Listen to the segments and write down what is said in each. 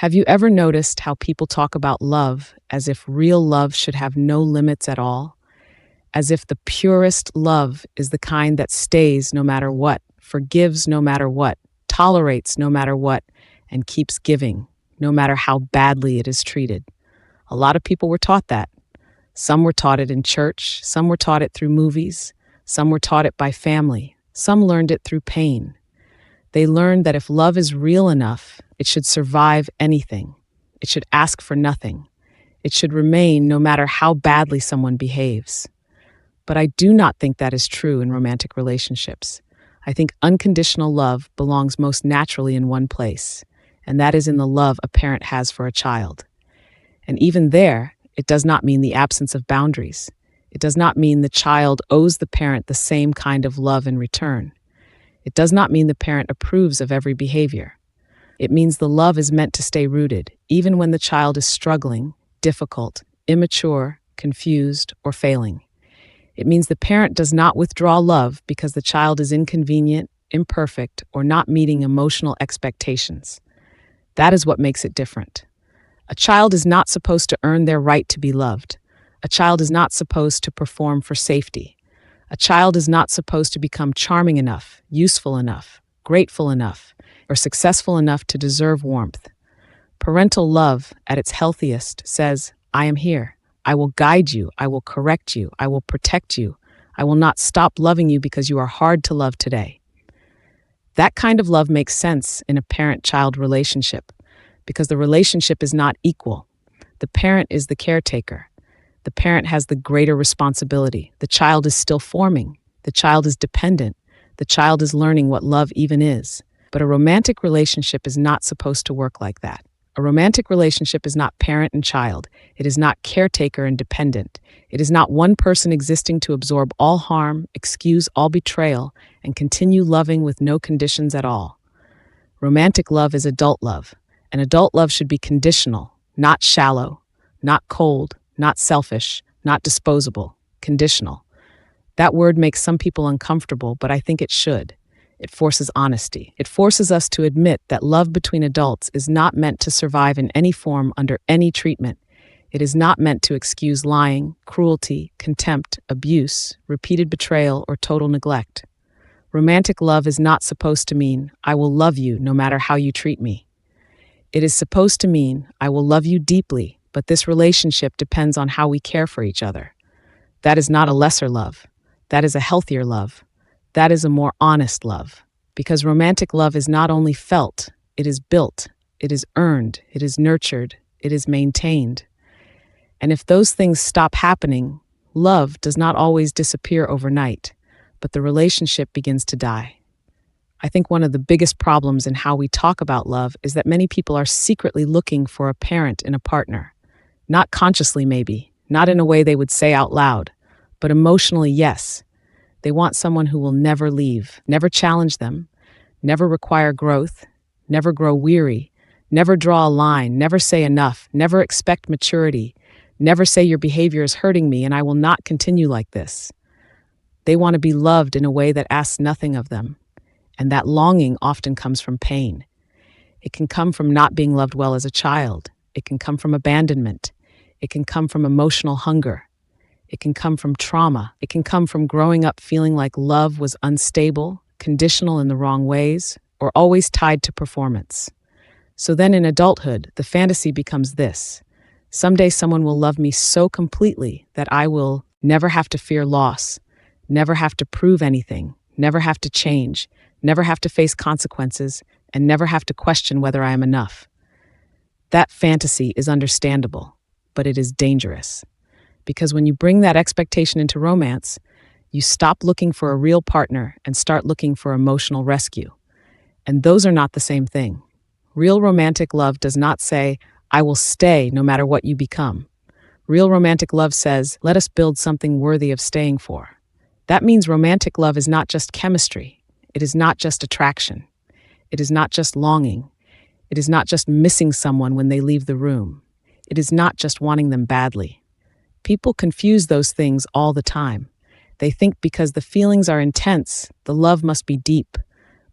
Have you ever noticed how people talk about love as if real love should have no limits at all? As if the purest love is the kind that stays no matter what, forgives no matter what, tolerates no matter what, and keeps giving, no matter how badly it is treated. A lot of people were taught that. Some were taught it in church, some were taught it through movies, some were taught it by family, some learned it through pain. They learned that if love is real enough, it should survive anything. It should ask for nothing. It should remain no matter how badly someone behaves. But I do not think that is true in romantic relationships. I think unconditional love belongs most naturally in one place, and that is in the love a parent has for a child. And even there, it does not mean the absence of boundaries. It does not mean the child owes the parent the same kind of love in return. It does not mean the parent approves of every behavior. It means the love is meant to stay rooted, even when the child is struggling, difficult, immature, confused, or failing. It means the parent does not withdraw love because the child is inconvenient, imperfect, or not meeting emotional expectations. That is what makes it different. A child is not supposed to earn their right to be loved. A child is not supposed to perform for safety. A child is not supposed to become charming enough, useful enough, grateful enough, or successful enough to deserve warmth. Parental love, at its healthiest, says, I am here. I will guide you. I will correct you. I will protect you. I will not stop loving you because you are hard to love today. That kind of love makes sense in a parent-child relationship because the relationship is not equal. The parent is the caretaker. The parent has the greater responsibility. The child is still forming. The child is dependent. The child is learning what love even is. But a romantic relationship is not supposed to work like that. A romantic relationship is not parent and child. It is not caretaker and dependent. It is not one person existing to absorb all harm, excuse all betrayal, and continue loving with no conditions at all. Romantic love is adult love, and adult love should be conditional, not shallow, not cold, not selfish, not disposable, conditional. That word makes some people uncomfortable, but I think it should. It forces honesty. It forces us to admit that love between adults is not meant to survive in any form under any treatment. It is not meant to excuse lying, cruelty, contempt, abuse, repeated betrayal, or total neglect. Romantic love is not supposed to mean, I will love you no matter how you treat me. It is supposed to mean, I will love you deeply, but this relationship depends on how we care for each other. That is not a lesser love. That is a healthier love. That is a more honest love. Because romantic love is not only felt, it is built, it is earned, it is nurtured, it is maintained. And if those things stop happening, love does not always disappear overnight, but the relationship begins to die. I think one of the biggest problems in how we talk about love is that many people are secretly looking for a parent in a partner. Not consciously, maybe, not in a way they would say out loud, but emotionally, yes. They want someone who will never leave, never challenge them, never require growth, never grow weary, never draw a line, never say enough, never expect maturity, never say your behavior is hurting me and I will not continue like this. They want to be loved in a way that asks nothing of them, and that longing often comes from pain. It can come from not being loved well as a child. It can come from abandonment. It can come from emotional hunger. It can come from trauma. It can come from growing up feeling like love was unstable, conditional in the wrong ways, or always tied to performance. So then in adulthood, the fantasy becomes this. Someday someone will love me so completely that I will never have to fear loss, never have to prove anything, never have to change, never have to face consequences, and never have to question whether I am enough. That fantasy is understandable, but it is dangerous. Because when you bring that expectation into romance, you stop looking for a real partner and start looking for emotional rescue. And those are not the same thing. Real romantic love does not say, I will stay no matter what you become. Real romantic love says, let us build something worthy of staying for. That means romantic love is not just chemistry. It is not just attraction. It is not just longing. It is not just missing someone when they leave the room. It is not just wanting them badly. People confuse those things all the time. They think because the feelings are intense, the love must be deep.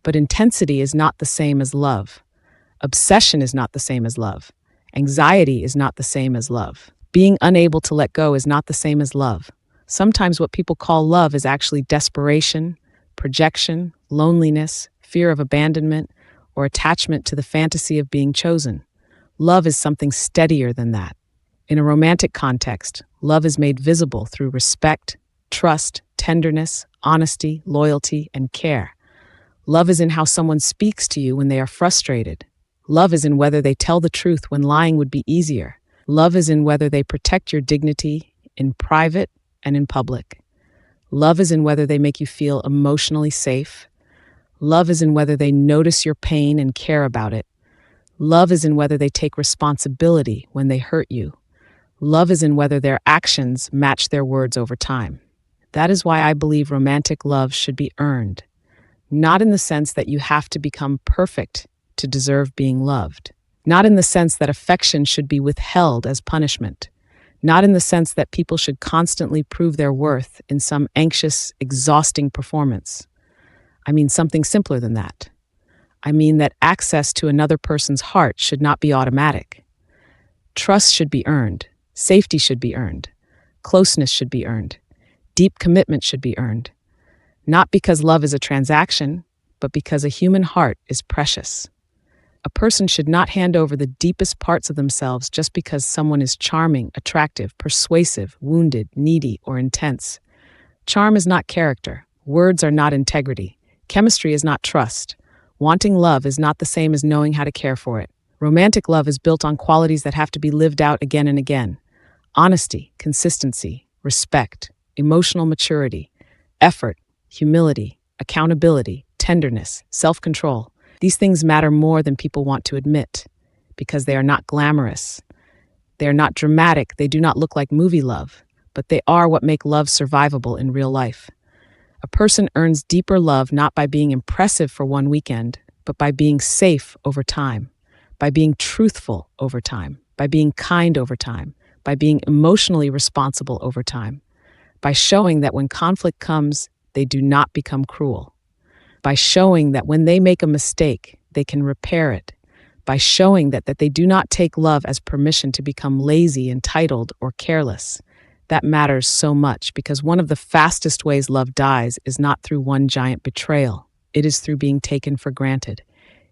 But intensity is not the same as love. Obsession is not the same as love. Anxiety is not the same as love. Being unable to let go is not the same as love. Sometimes what people call love is actually desperation, projection, loneliness, fear of abandonment, or attachment to the fantasy of being chosen. Love is something steadier than that. In a romantic context, love is made visible through respect, trust, tenderness, honesty, loyalty, and care. Love is in how someone speaks to you when they are frustrated. Love is in whether they tell the truth when lying would be easier. Love is in whether they protect your dignity in private and in public. Love is in whether they make you feel emotionally safe. Love is in whether they notice your pain and care about it. Love is in whether they take responsibility when they hurt you. Love is in whether their actions match their words over time. That is why I believe romantic love should be earned, not in the sense that you have to become perfect to deserve being loved, not in the sense that affection should be withheld as punishment, not in the sense that people should constantly prove their worth in some anxious, exhausting performance. I mean something simpler than that. I mean that access to another person's heart should not be automatic. Trust should be earned. Safety should be earned. Closeness should be earned. Deep commitment should be earned. Not because love is a transaction, but because a human heart is precious. A person should not hand over the deepest parts of themselves just because someone is charming, attractive, persuasive, wounded, needy, or intense. Charm is not character. Words are not integrity. Chemistry is not trust. Wanting love is not the same as knowing how to care for it. Romantic love is built on qualities that have to be lived out again and again. Honesty, consistency, respect, emotional maturity, effort, humility, accountability, tenderness, self-control. These things matter more than people want to admit because they are not glamorous. They are not dramatic. They do not look like movie love, but they are what make love survivable in real life. A person earns deeper love not by being impressive for one weekend, but by being safe over time, by being truthful over time, by being kind over time, by being emotionally responsible over time, by showing that when conflict comes, they do not become cruel, by showing that when they make a mistake, they can repair it, by showing that they do not take love as permission to become lazy, entitled, or careless. That matters so much because one of the fastest ways love dies is not through one giant betrayal. It is through being taken for granted.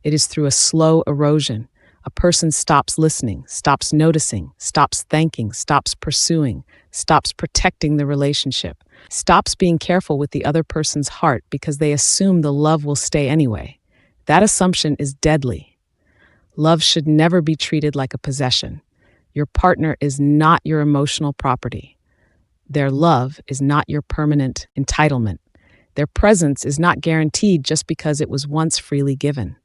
It is through a slow erosion. A person stops listening, stops noticing, stops thanking, stops pursuing, stops protecting the relationship, stops being careful with the other person's heart because they assume the love will stay anyway. That assumption is deadly. Love should never be treated like a possession. Your partner is not your emotional property. Their love is not your permanent entitlement. Their presence is not guaranteed just because it was once freely given.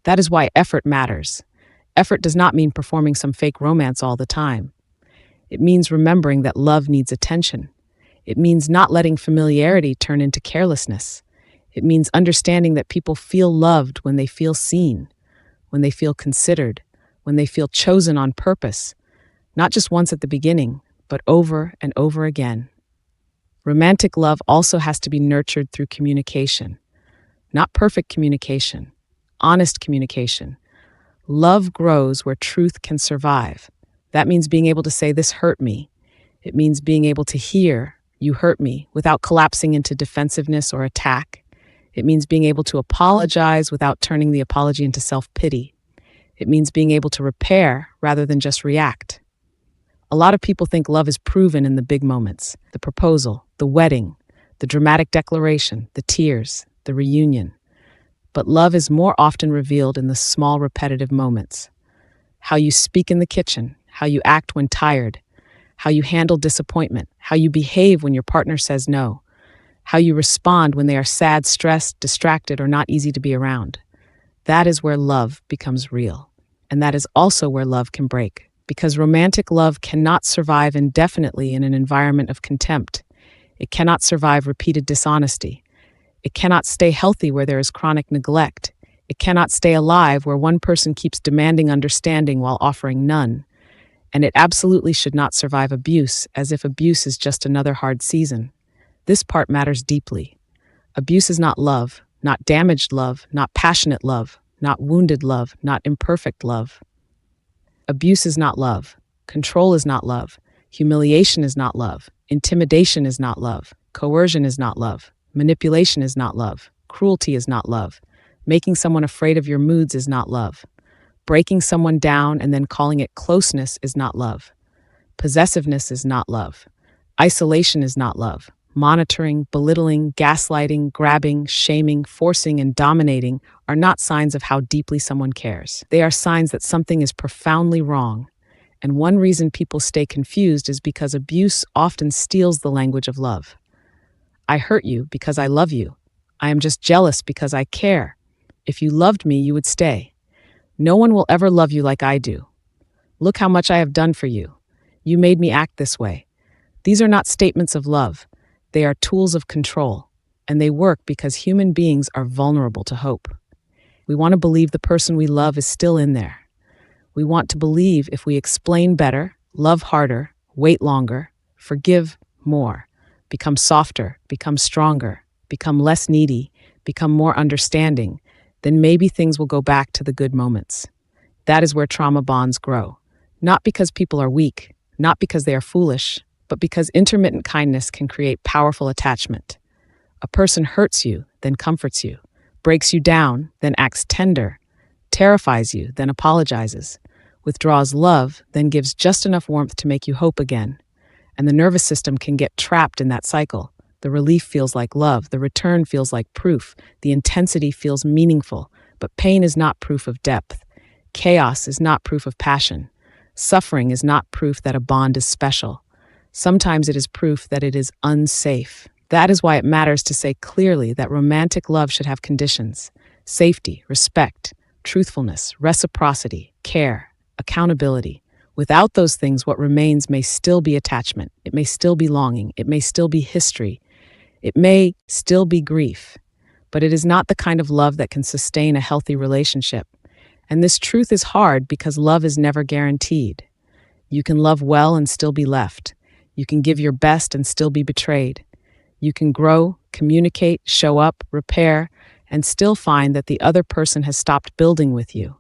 That is why effort matters. Effort does not mean performing some fake romance all the time. It means remembering that love needs attention. It means not letting familiarity turn into carelessness. It means understanding that people feel loved when they feel seen, when they feel considered, when they feel chosen on purpose, not just once at the beginning, but over and over again. Romantic love also has to be nurtured through communication. Not perfect communication, honest communication. Love grows where truth can survive. That means being able to say, "This hurt me." It means being able to hear, "You hurt me," without collapsing into defensiveness or attack. It means being able to apologize without turning the apology into self-pity. It means being able to repair rather than just react. A lot of people think love is proven in the big moments, the proposal, the wedding, the dramatic declaration, the tears, the reunion. But love is more often revealed in the small, repetitive moments. How you speak in the kitchen, how you act when tired, how you handle disappointment, how you behave when your partner says no, how you respond when they are sad, stressed, distracted, or not easy to be around. That is where love becomes real. And that is also where love can break. Because romantic love cannot survive indefinitely in an environment of contempt. It cannot survive repeated dishonesty. It cannot stay healthy where there is chronic neglect. It cannot stay alive where one person keeps demanding understanding while offering none. And it absolutely should not survive abuse, as if abuse is just another hard season. This part matters deeply. Abuse is not love, not damaged love, not passionate love. not wounded love, not imperfect love. Abuse is not love. Control is not love. Humiliation is not love. Intimidation is not love. Coercion is not love. Manipulation is not love. Cruelty is not love. Making someone afraid of your moods is not love. Breaking someone down and then calling it closeness is not love. Possessiveness is not love. Isolation is not love. Monitoring, belittling, gaslighting, grabbing, shaming, forcing, and dominating are not signs of how deeply someone cares. They are signs that something is profoundly wrong. And one reason people stay confused is because abuse often steals the language of love. I hurt you because I love you. I am just jealous because I care. If you loved me, you would stay. No one will ever love you like I do. Look how much I have done for you. You made me act this way. These are not statements of love. They are tools of control, and they work because human beings are vulnerable to hope. We want to believe the person we love is still in there. We want to believe if we explain better, love harder, wait longer, forgive more, become softer, become stronger, become less needy, become more understanding, then maybe things will go back to the good moments. That is where trauma bonds grow. Not because people are weak, not because they are foolish, but because intermittent kindness can create powerful attachment. A person hurts you, then comforts you, breaks you down, then acts tender, terrifies you, then apologizes, withdraws love, then gives just enough warmth to make you hope again. And the nervous system can get trapped in that cycle. The relief feels like love, the return feels like proof, the intensity feels meaningful, but pain is not proof of depth. Chaos is not proof of passion. Suffering is not proof that a bond is special. Sometimes it is proof that it is unsafe. That is why it matters to say clearly that romantic love should have conditions: safety, respect, truthfulness, reciprocity, care, accountability. Without those things, what remains may still be attachment. It may still be longing. It may still be history. It may still be grief. But it is not the kind of love that can sustain a healthy relationship. And this truth is hard because love is never guaranteed. You can love well and still be left. You can give your best and still be betrayed. You can grow, communicate, show up, repair, and still find that the other person has stopped building with you.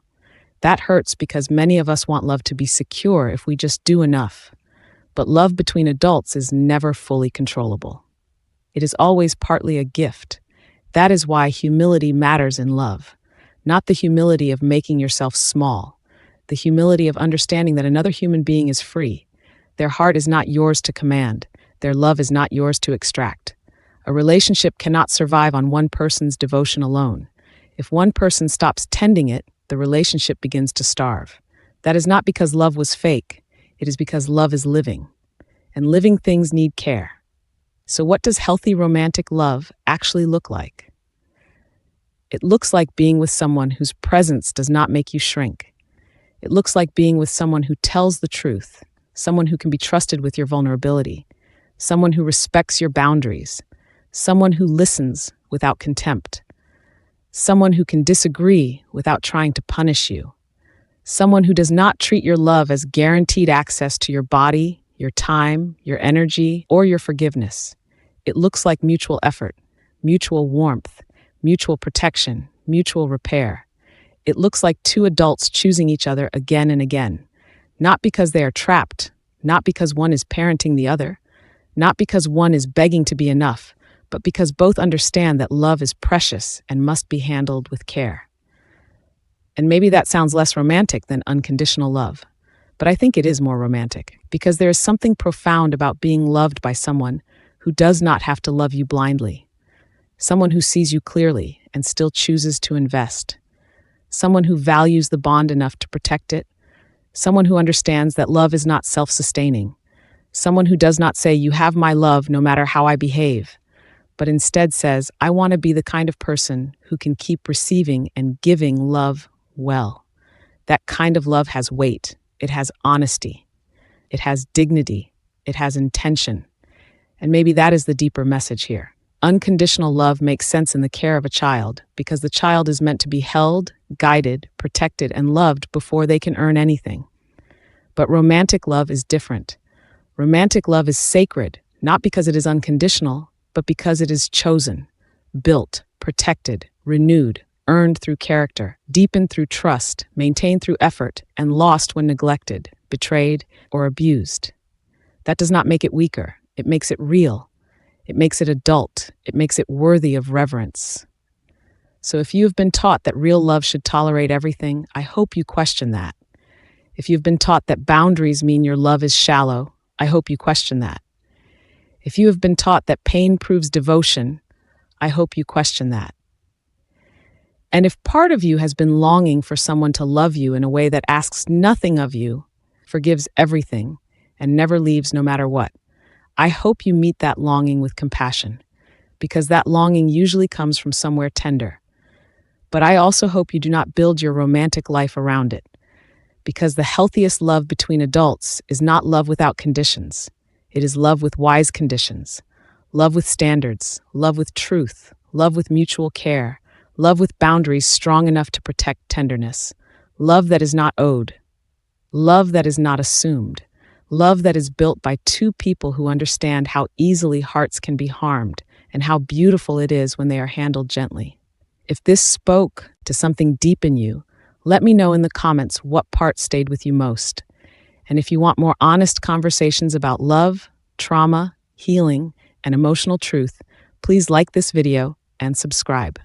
That hurts because many of us want love to be secure if we just do enough. But love between adults is never fully controllable. It is always partly a gift. That is why humility matters in love. Not the humility of making yourself small. The humility of understanding that another human being is free. Their heart is not yours to command. Their love is not yours to extract. A relationship cannot survive on one person's devotion alone. If one person stops tending it, the relationship begins to starve. That is not because love was fake. It is because love is living. And living things need care. So what does healthy romantic love actually look like? It looks like being with someone whose presence does not make you shrink. It looks like being with someone who tells the truth, someone who can be trusted with your vulnerability, someone who respects your boundaries, someone who listens without contempt, someone who can disagree without trying to punish you, someone who does not treat your love as guaranteed access to your body, your time, your energy, or your forgiveness. It looks like mutual effort, mutual warmth, mutual protection, mutual repair. It looks like two adults choosing each other again and again, not because they are trapped, not because one is parenting the other, not because one is begging to be enough, but because both understand that love is precious and must be handled with care. And maybe that sounds less romantic than unconditional love, but I think it is more romantic because there is something profound about being loved by someone who does not have to love you blindly, someone who sees you clearly and still chooses to invest, someone who values the bond enough to protect it, someone who understands that love is not self-sustaining, someone who does not say, "You have my love no matter how I behave," but instead says, "I want to be the kind of person who can keep receiving and giving love well." That kind of love has weight. It has honesty. It has dignity. It has intention. And maybe that is the deeper message here. Unconditional love makes sense in the care of a child because the child is meant to be held, guided, protected, and loved before they can earn anything. But romantic love is different. Romantic love is sacred, not because it is unconditional, but because it is chosen, built, protected, renewed, earned through character, deepened through trust, maintained through effort, and lost when neglected, betrayed, or abused. That does not make it weaker. It makes it real. It makes it adult. It makes it worthy of reverence. So if you have been taught that real love should tolerate everything, I hope you question that. If you've been taught that boundaries mean your love is shallow, I hope you question that. If you have been taught that pain proves devotion, I hope you question that. And if part of you has been longing for someone to love you in a way that asks nothing of you, forgives everything, and never leaves no matter what, I hope you meet that longing with compassion, because that longing usually comes from somewhere tender. But I also hope you do not build your romantic life around it, because the healthiest love between adults is not love without conditions. It is love with wise conditions, love with standards, love with truth, love with mutual care, love with boundaries strong enough to protect tenderness, love that is not owed, love that is not assumed, love that is built by two people who understand how easily hearts can be harmed and how beautiful it is when they are handled gently. If this spoke to something deep in you, let me know in the comments what part stayed with you most. And if you want more honest conversations about love, trauma, healing, and emotional truth, please like this video and subscribe.